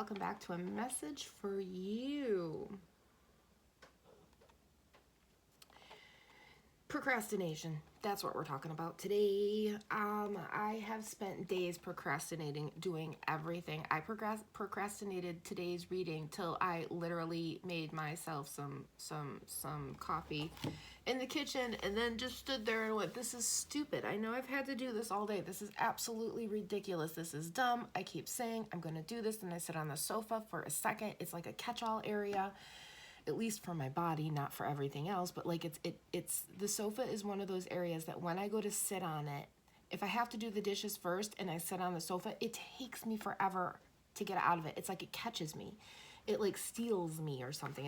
welcome back to a message for you. Procrastination. That's what we're talking about today. I have spent days procrastinating, doing everything. I procrastinated today's reading till I literally made myself some coffee in the kitchen and then just stood there and went, this is stupid. I know I've had to do this all day. This is absolutely ridiculous. This is dumb. I keep saying I'm going to do this, and I sit on the sofa for a second. It's like a catch-all area, at least for my body, not for everything else, but like it's the sofa is one of those areas that when I go to sit on it, if I have to do the dishes first and I sit on the sofa, it takes me forever to get out of it. It's like it catches me. It like steals me or something.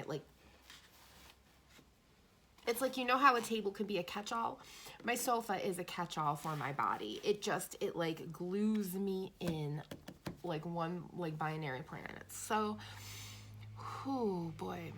It's like, you know how a table can be a catch-all? My sofa is a catch-all for my body. It like glues me in like one like binary planet. So, oh boy.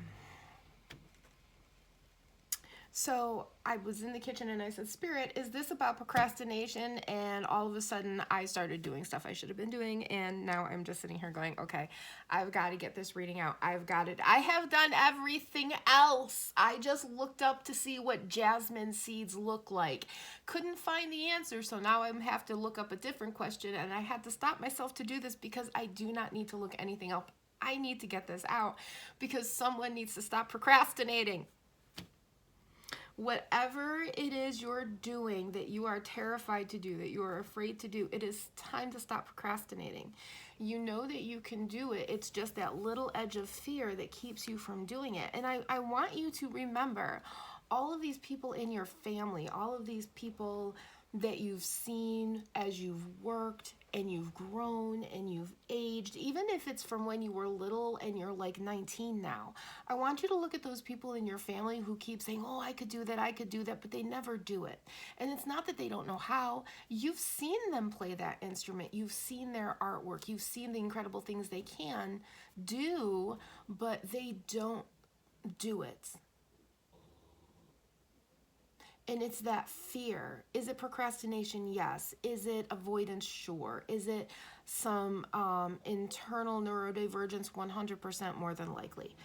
So I was in the kitchen and I said, Spirit, is this about procrastination? And all of a sudden I started doing stuff I should have been doing. And now I'm just sitting here going, okay, I've got to get this reading out. I've got it. I have done everything else. I just looked up to see what jasmine seeds look like. Couldn't find the answer. So now I have to look up a different question. And I had to stop myself to do this because I do not need to look anything up. I need to get this out because someone needs to stop procrastinating. Whatever it is you're doing that you are terrified to do, that you are afraid to do, it is time to stop procrastinating. You know that you can do it. It's just that little edge of fear that keeps you from doing it. And I want you to remember all of these people in your family, all of these people that you've seen as you've worked and you've grown and you've aged, even if it's from when you were little and you're like 19 now. I want you to look at those people in your family who keep saying, oh, I could do that, but they never do it. And it's not that they don't know how. You've seen them play that instrument. You've seen their artwork. You've seen the incredible things they can do, but they don't do it. And it's that fear. Is it procrastination? Yes. Is it avoidance? Sure. Is it some internal neurodivergence? 100% more than likely.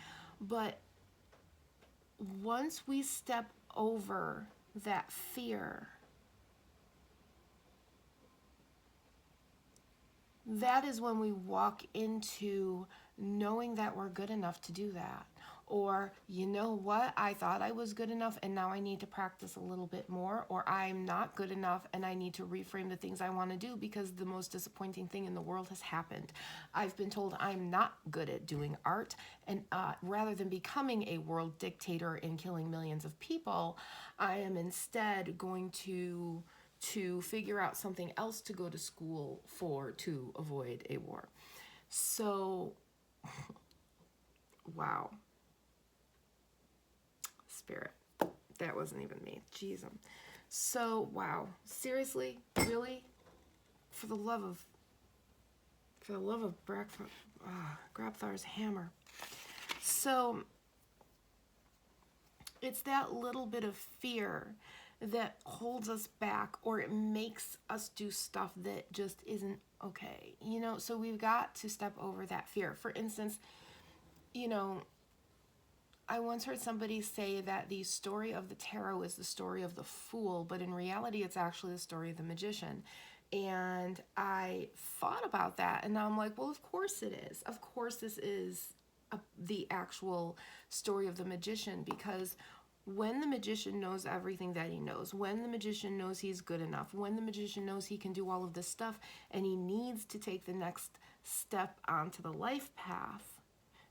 But once we step over that fear, that is when we walk into knowing that we're good enough to do that. Or, you know what, I thought I was good enough and now I need to practice a little bit more. Or I'm not good enough and I need to reframe the things I want to do because the most disappointing thing in the world has happened. I've been told I'm not good at doing art, and rather than becoming a world dictator and killing millions of people, I am instead going to figure out something else to go to school for to avoid a war. So, wow. Spirit, that wasn't even me. Jeez. So, wow. Seriously? Really? For the love of Grabthar's hammer. So, it's that little bit of fear that holds us back, or it makes us do stuff that just isn't okay. You know, so we've got to step over that fear. For instance, you know, I once heard somebody say that the story of the tarot is the story of the fool, but in reality, it's actually the story of the magician. And I thought about that, and now I'm like, well, of course it is. Of course this is the actual story of the magician, because when the magician knows everything that he knows, when the magician knows he's good enough, when the magician knows he can do all of this stuff, and he needs to take the next step onto the life path,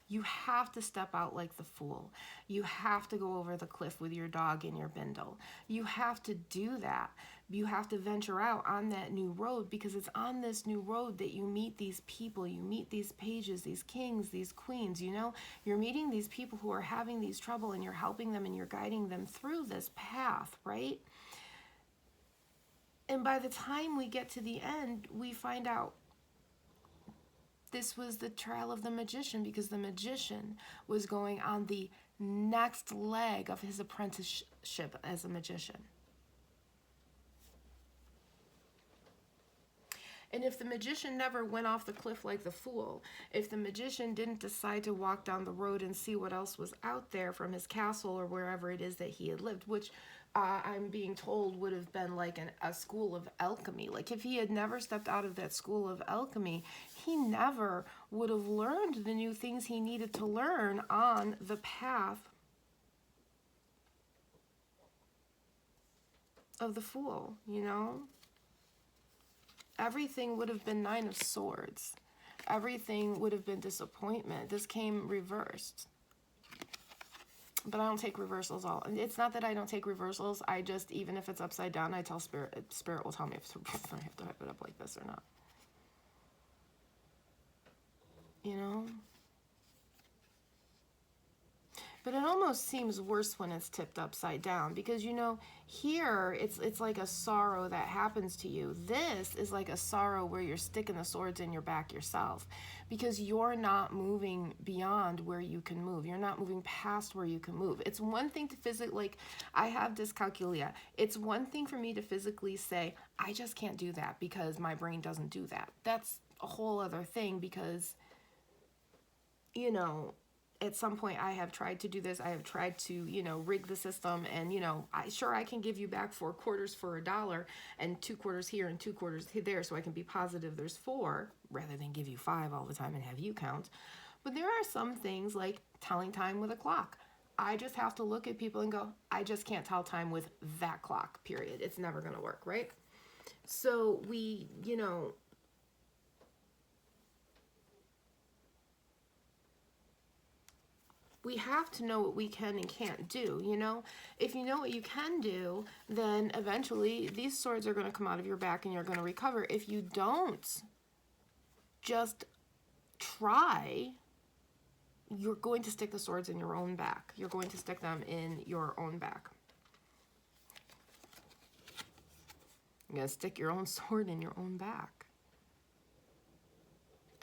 you have to step out like the fool. You have to go over the cliff with your dog in your bindle. You have to do that. You have to venture out on that new road, because it's on this new road that you meet these people, you meet these pages, these kings, these queens, you know? You're meeting these people who are having these trouble, and you're helping them and you're guiding them through this path, right? And by the time we get to the end, we find out this was the trial of the magician, because the magician was going on the next leg of his apprenticeship as a magician. And if the magician never went off the cliff like the fool, if the magician didn't decide to walk down the road and see what else was out there from his castle or wherever it is that he had lived, which I'm being told would have been like a school of alchemy. Like if he had never stepped out of that school of alchemy, he never would have learned the new things he needed to learn on the path of the fool, you know? Everything would have been 9 of Swords. Everything would have been disappointment. This came reversed. But I don't take reversals all. It's not that I don't take reversals. I just, even if it's upside down, I tell Spirit. Spirit will tell me if I have to have it up like this or not. You know? But it almost seems worse when it's tipped upside down because, you know, here it's like a sorrow that happens to you. This is like a sorrow where you're sticking the swords in your back yourself because you're not moving beyond where you can move. You're not moving past where you can move. It's one thing to physically, like I have dyscalculia. It's one thing for me to physically say, I just can't do that because my brain doesn't do that. That's a whole other thing because, you know, at some point I have tried to do this. I have tried to, you know, rig the system and, you know, I can give you back 4 quarters for $1 and 2 quarters here and 2 quarters there so I can be positive there's 4 rather than give you 5 all the time and have you count. But there are some things like telling time with a clock. I just have to look at people and go, I just can't tell time with that clock, period. It's never going to work, right? So we, you know, we have to know what we can and can't do, you know? If you know what you can do, then eventually these swords are going to come out of your back and you're going to recover. If you don't just try, you're going to stick the swords in your own back. You're going to stick them in your own back. You're going to stick your own sword in your own back.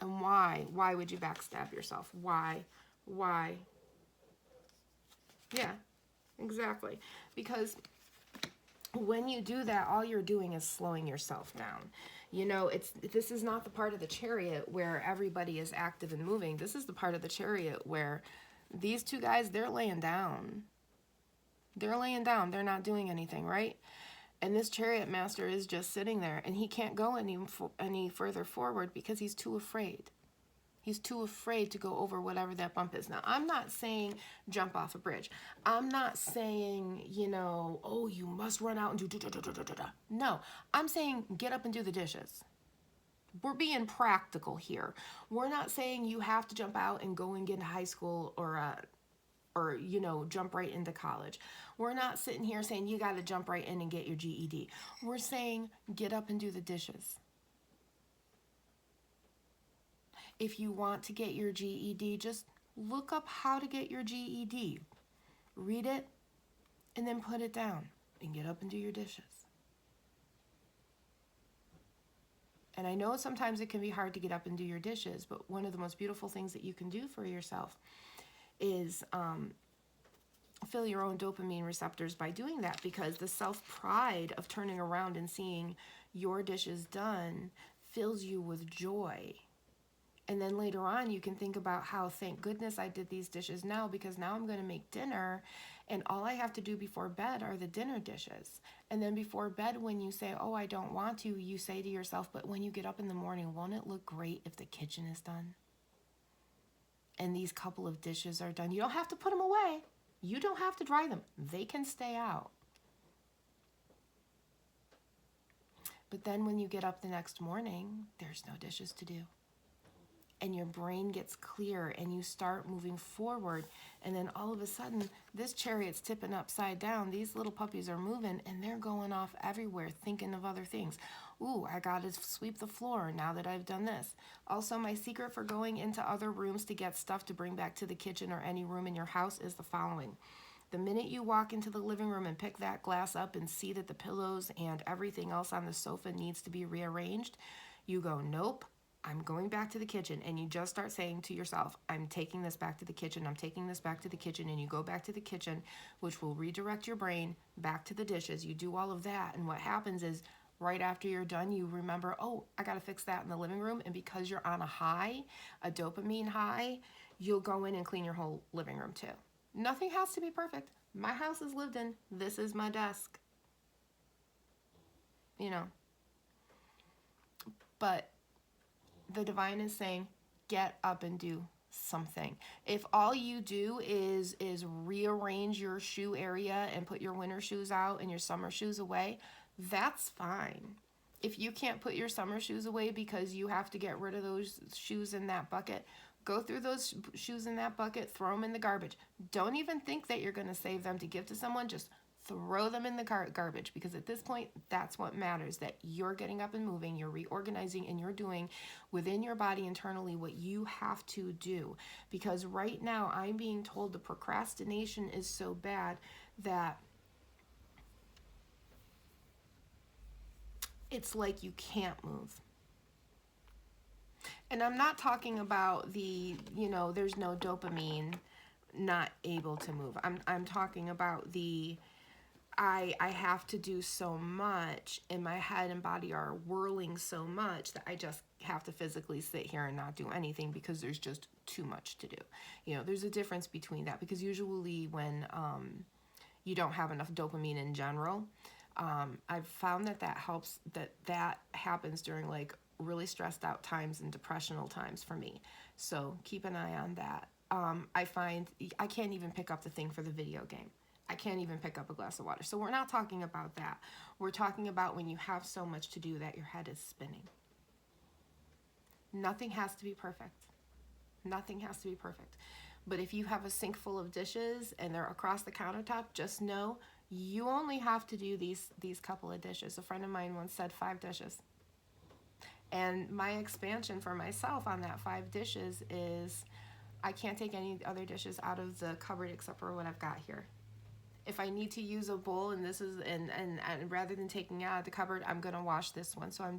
And why? Why would you backstab yourself? Why? Why? Yeah, exactly. Because when you do that, all you're doing is slowing yourself down. You know, this is not the part of the Chariot where everybody is active and moving. This is the part of the Chariot where these 2 guys, they're laying down. They're laying down. They're not doing anything, right? And this Chariot master is just sitting there, and he can't go any further forward because he's too afraid. He's too afraid to go over whatever that bump is. Now, I'm not saying jump off a bridge. I'm not saying, you know, oh, you must run out and do da-da-da-da-da-da. No, I'm saying get up and do the dishes. We're being practical here. We're not saying you have to jump out and go and get into high school or, you know, jump right into college. We're not sitting here saying you got to jump right in and get your GED. We're saying get up and do the dishes. If you want to get your GED, just look up how to get your GED. Read it, and then put it down, and get up and do your dishes. And I know sometimes it can be hard to get up and do your dishes, but one of the most beautiful things that you can do for yourself is fill your own dopamine receptors by doing that, because the self-pride of turning around and seeing your dishes done fills you with joy. And then later on, you can think about how, thank goodness I did these dishes now, because now I'm going to make dinner, and all I have to do before bed are the dinner dishes. And then before bed, when you say, oh, I don't want to, you say to yourself, but when you get up in the morning, won't it look great if the kitchen is done? And these couple of dishes are done. You don't have to put them away. You don't have to dry them. They can stay out. But then when you get up the next morning, there's no dishes to do. And your brain gets clear and you start moving forward. And then all of a sudden, this chariot's tipping upside down. These little puppies are moving and they're going off everywhere thinking of other things. Ooh, I got to sweep the floor now that I've done this. Also, my secret for going into other rooms to get stuff to bring back to the kitchen or any room in your house is the following. The minute you walk into the living room and pick that glass up and see that the pillows and everything else on the sofa needs to be rearranged, you go, nope. I'm going back to the kitchen, and you just start saying to yourself, I'm taking this back to the kitchen, I'm taking this back to the kitchen, and you go back to the kitchen, which will redirect your brain back to the dishes. You do all of that, and what happens is right after you're done, you remember, oh, I got to fix that in the living room. And because you're on a high, a dopamine high, you'll go in and clean your whole living room too. Nothing has to be perfect. My house is lived in. This is my desk. You know, but the divine is saying, get up and do something. If all you do is rearrange your shoe area and put your winter shoes out and your summer shoes away, that's fine. If you can't put your summer shoes away because you have to get rid of those shoes in that bucket, go through those shoes in that bucket, throw them in the garbage. Don't even think that you're going to save them to give to someone. Just throw them in the garbage, because at this point, that's what matters, that you're getting up and moving, you're reorganizing, and you're doing within your body internally what you have to do. Because right now, I'm being told the procrastination is so bad that it's like you can't move. And I'm not talking about the, there's no dopamine, not able to move. I'm talking about the I have to do so much, and my head and body are whirling so much that I just have to physically sit here and not do anything because there's just too much to do. There's a difference between that, because usually when you don't have enough dopamine in general, I've found that helps, that happens during like really stressed out times and depressional times for me. So keep an eye on that. I find I can't even pick up the thing for the video game. I can't even pick up a glass of water. So we're not talking about that. We're talking about when you have so much to do that your head is spinning. Nothing has to be perfect. Nothing has to be perfect. But if you have a sink full of dishes and they're across the countertop, just know you only have to do these couple of dishes. A friend of mine once said 5 dishes. And my expansion for myself on that 5 dishes is I can't take any other dishes out of the cupboard except for what I've got here. If I need to use a bowl and this is and rather than taking it out of the cupboard, I'm gonna wash this one. So I'm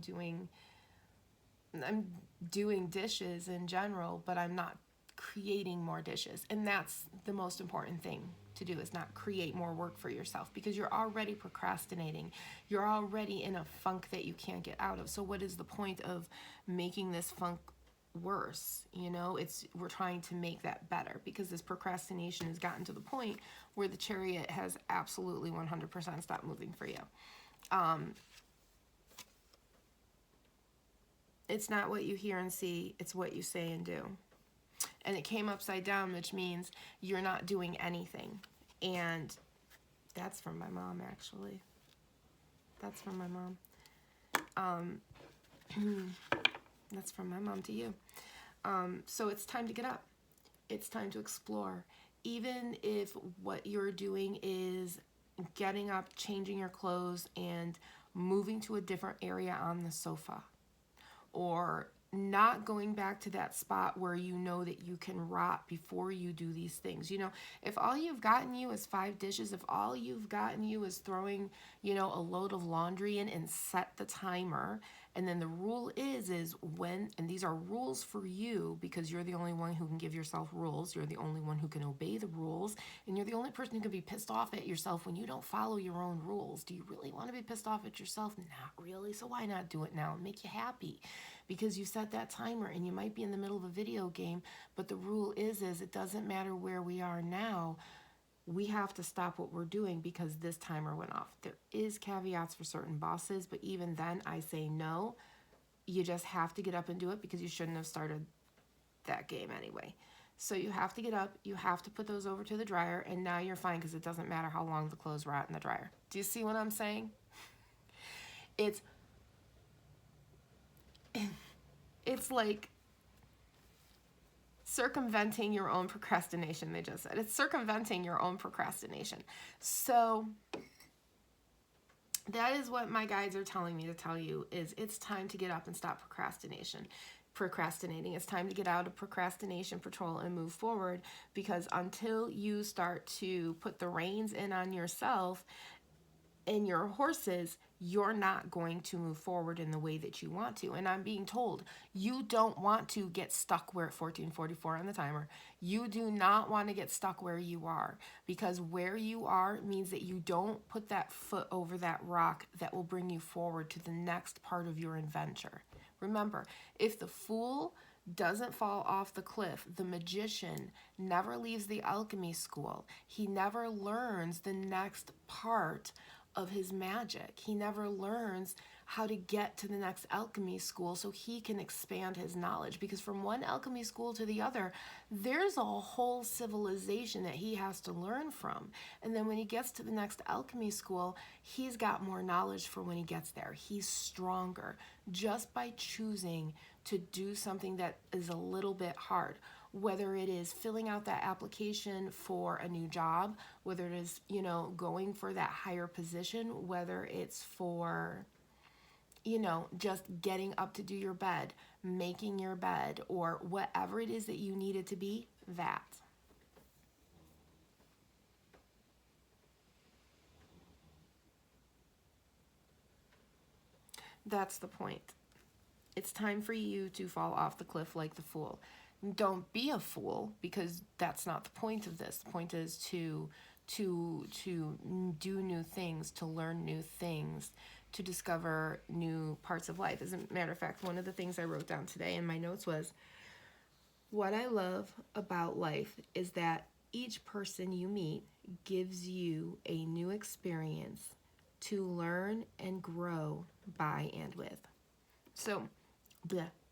doing dishes in general, but I'm not creating more dishes. And that's the most important thing to do, is not create more work for yourself, because you're already procrastinating. You're already in a funk that you can't get out of. So what is the point of making this funk worse? We're trying to make that better, because this procrastination has gotten to the point where the chariot has absolutely 100% stopped moving for you. It's not what you hear and see, it's what you say and do. And it came upside down, which means you're not doing anything. And that's from my mom, actually. That's from my mom. That's from my mom to you. So it's time to get up. It's time to explore. Even if what you're doing is getting up, changing your clothes, and moving to a different area on the sofa, or not going back to that spot where you know that you can rot before you do these things. If all you've gotten you is 5 dishes, if all you've gotten you is throwing, a load of laundry in and set the timer, and then the rule is when, and these are rules for you, because you're the only one who can give yourself rules, you're the only one who can obey the rules, and you're the only person who can be pissed off at yourself when you don't follow your own rules. Do you really want to be pissed off at yourself? Not really. So why not do it now and make you happy? Because you set that timer, and you might be in the middle of a video game, but the rule is it doesn't matter where we are now. We have to stop what we're doing because this timer went off. There is caveats for certain bosses, but even then I say no. You just have to get up and do it, because you shouldn't have started that game anyway. So you have to get up, you have to put those over to the dryer, and now you're fine, because it doesn't matter how long the clothes rot in the dryer. Do you see what I'm saying? It's like circumventing your own procrastination, they just said. It's circumventing your own procrastination. So that is what my guides are telling me to tell you, is it's time to get up and stop procrastinating. It's time to get out of procrastination patrol and move forward, because until you start to put the reins in on yourself, in your horses, you're not going to move forward in the way that you want to. And I'm being told you don't want to get stuck where at 1444 on the timer. You do not want to get stuck where you are, because where you are means that you don't put that foot over that rock that will bring you forward to the next part of your adventure. Remember, if the fool doesn't fall off the cliff, the magician never leaves the alchemy school. He never learns the next part of his magic. He never learns how to get to the next alchemy school so he can expand his knowledge, because from one alchemy school to the other, there's a whole civilization that he has to learn from. And then when he gets to the next alchemy school, he's got more knowledge for when he gets there. He's stronger just by choosing to do something that is a little bit hard, whether it is filling out that application for a new job, whether it is, going for that higher position, whether it's for, just getting up to do your bed, making your bed, or whatever it is that you need it to be, that. That's the point. It's time for you to fall off the cliff like the fool. Don't be a fool, because that's not the point of this. The point is to do new things, to learn new things, to discover new parts of life. As a matter of fact, one of the things I wrote down today in my notes was, what I love about life is that each person you meet gives you a new experience to learn and grow by and with. So,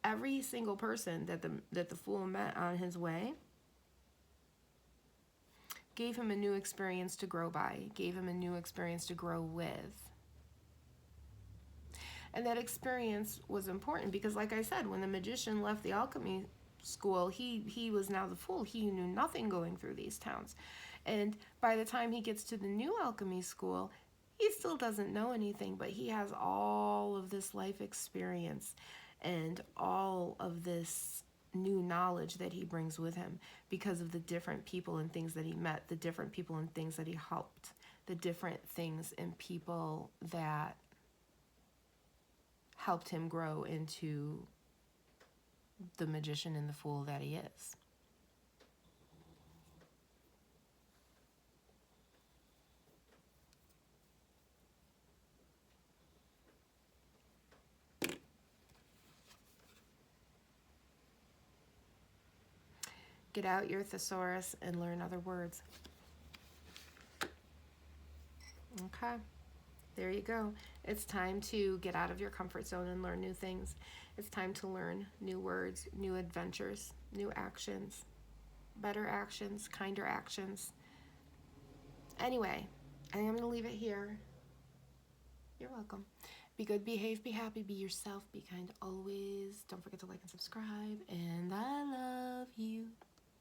every single person that the fool met on his way gave him a new experience to grow by, gave him a new experience to grow with. And that experience was important because, like I said, when the magician left the alchemy school, he was now the fool. He knew nothing going through these towns. And by the time he gets to the new alchemy school, he still doesn't know anything, but he has all of this life experience and all of this new knowledge that he brings with him because of the different people and things that he met, the different people and things that he helped, the different things and people that helped him grow into the magician and the fool that he is. Get out your thesaurus and learn other words. Okay, there you go. It's time to get out of your comfort zone and learn new things. It's time to learn new words, new adventures, new actions, better actions, kinder actions. Anyway, I think I'm going to leave it here. You're welcome. Be good, behave, be happy, be yourself, be kind always. Don't forget to like and subscribe. And I